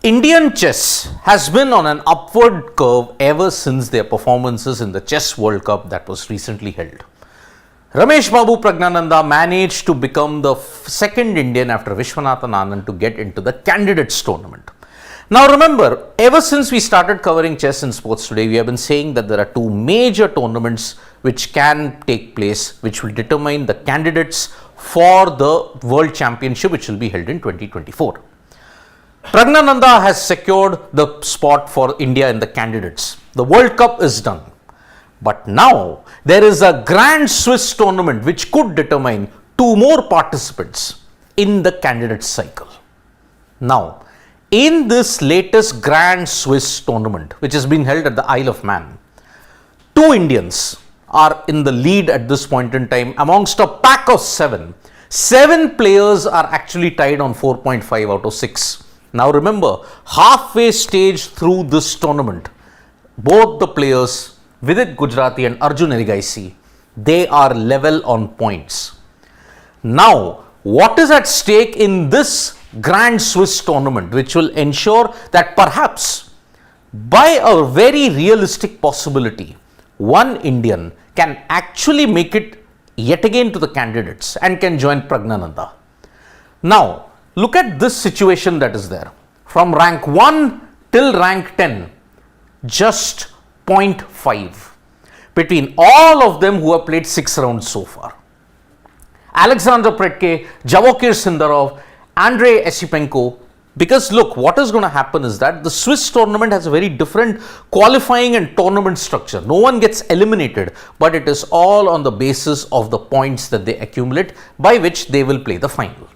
Indian chess has been on an upward curve ever since their performances in the Chess World Cup that was recently held. Ramesh Babu Pragnananda managed to become the second Indian after Vishwanathan Anand to get into the candidates tournament. Now remember, ever since we started covering chess in sports today, we have been saying that there are two major tournaments which can take place, which will determine the candidates for the World Championship, which will be held in 2024. Pragnananda has secured the spot for India in the candidates. The World Cup is done. But now there is a Grand Swiss tournament which could determine two more participants in the candidates cycle. Now, in this latest Grand Swiss tournament, which has been held at the Isle of Man, two Indians are in the lead at this point in time amongst a pack of seven. 7 players are actually tied on 4.5 out of 6. Now remember, halfway stage through this tournament, both the players, Vidit Gujrati and Arjun Erigaisi, they are level on points. Now, what is at stake in this Grand Swiss tournament, which will ensure that perhaps by a very realistic possibility, one Indian can actually make it yet again to the candidates and can join Pragnananda. Now, look at this situation that is there. From rank 1 till rank 10, just 0.5 between all of them who have played 6 rounds so far. Alexander Predke, Javokir Sindarov, Andrei Esipenko. Because look, what is going to happen is that the Swiss tournament has a very different qualifying and tournament structure. No one gets eliminated, but it is all on the basis of the points that they accumulate by which they will play the final.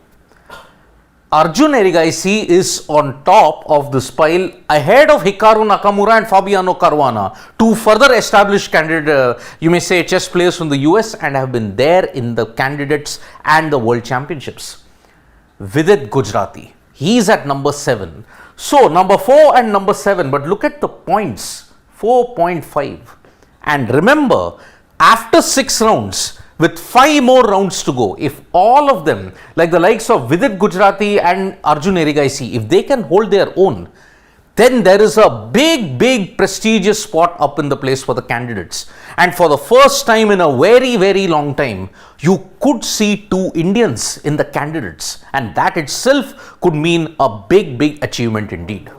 Arjun Erigaisi is on top of this pile ahead of Hikaru Nakamura and Fabiano Caruana, two further established candidate, you may say, chess players from the US and have been there in the candidates and the world championships. Vidit Gujrati, he is at number 7. So number 4 and number 7, but look at the points, 4.5. And remember, after 6 rounds, with 5 more rounds to go, if all of them, like the likes of Vidit Gujrati and Arjun Erigaisi, if they can hold their own, then there is a big prestigious spot up in the place for the candidates. And for the first time in a very long time, you could see 2 Indians in the candidates, and that itself could mean a big achievement indeed.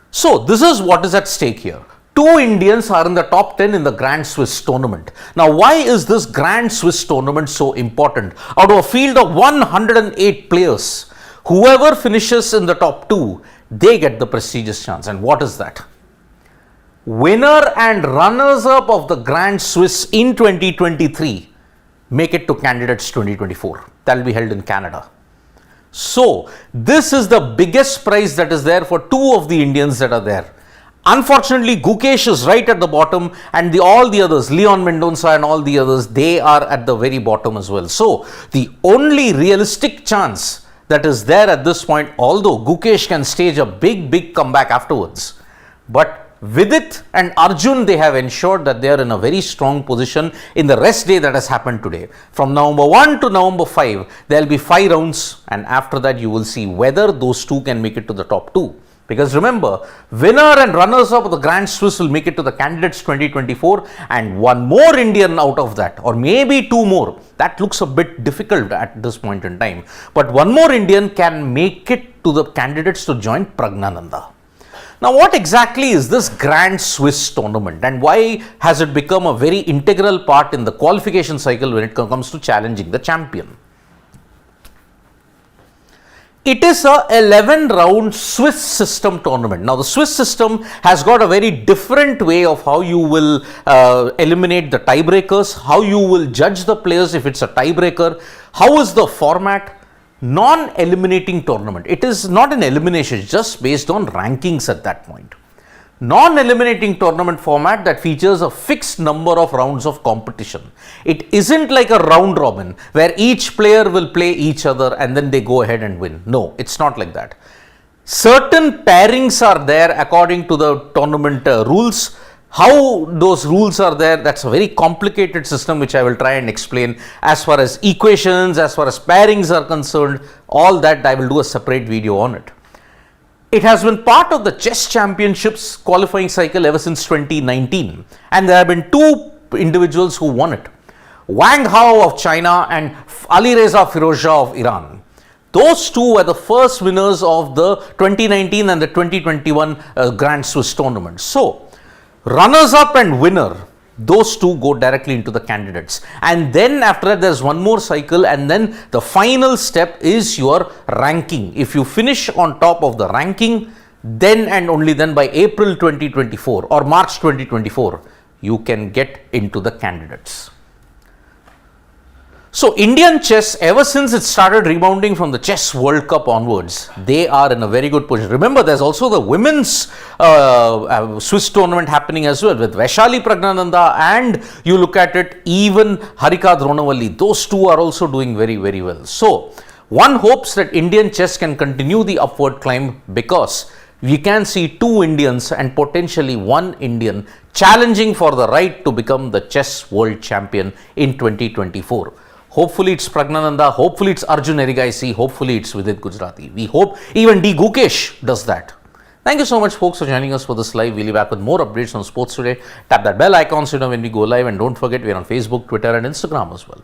So this is what is at stake here. 2 Indians are in the top 10 in the Grand Swiss tournament. Now, why is this Grand Swiss tournament so important? Out of a field of 108 players, whoever finishes in the top 2, they get the prestigious chance. And what is that? Winner and runners-up of the Grand Swiss in 2023 make it to candidates 2024. That will be held in Canada. So, this is the biggest prize that is there for 2 of the Indians that are there. Unfortunately, Gukesh is right at the bottom, and all the others, Leon Mendonça and all the others, they are at the very bottom as well. So, the only realistic chance that is there at this point, although Gukesh can stage a big comeback afterwards, but Vidit and Arjun, they have ensured that they are in a very strong position in the rest day that has happened today. From November 1 to November 5, there will be 5 rounds, and after that you will see whether those 2 can make it to the top 2. Because remember, winner and runners-up of the Grand Swiss will make it to the candidates 2024, and 1 more Indian out of that, or maybe 2 more. That looks a bit difficult at this point in time. But 1 more Indian can make it to the candidates to join Pragnananda. Now, what exactly is this Grand Swiss tournament, and why has it become a very integral part in the qualification cycle when it comes to challenging the champion? It is a 11-round Swiss system tournament. Now, the Swiss system has got a very different way of how you will eliminate the tiebreakers, how you will judge the players if it's a tiebreaker, how is the format. Non-eliminating tournament. It is not an elimination, it's just based on rankings at that point. Non-eliminating tournament format that features a fixed number of rounds of competition. It isn't like a round robin where each player will play each other and then they go ahead and win. No, it's not like that. Certain pairings are there according to the tournament rules. How those rules are there, that's a very complicated system which I will try and explain. As far as equations, as far as pairings are concerned, all that I will do a separate video on it. It has been part of the chess championships qualifying cycle ever since 2019, and there have been two individuals who won it. Wang Hao of China and Alireza Firozshah of Iran. Those two were the first winners of the 2019 and the 2021 Grand Swiss tournament. So, runners up and winner, those two go directly into the candidates, and then after that there's one more cycle, and then the final step is your ranking. If you finish on top of the ranking, then and only then by April 2024 or March 2024 you can get into the candidates. So, Indian chess, ever since it started rebounding from the Chess World Cup onwards, they are in a very good position. Remember, there's also the women's Swiss tournament happening as well with Vaishali Pragnananda, and you look at it, even Harika Dronavalli, those two are also doing very, very well. So, one hopes that Indian chess can continue the upward climb, because we can see two Indians and potentially one Indian challenging for the right to become the chess world champion in 2024. Hopefully it's Pragnananda, hopefully it's Arjun Erigaisi, hopefully it's Vidit Gujarati. We hope even D. Gukesh does that. Thank you so much, folks, for joining us for this live. We'll be back with more updates on sports today. Tap that bell icon so you know when we go live, and don't forget we're on Facebook, Twitter and Instagram as well.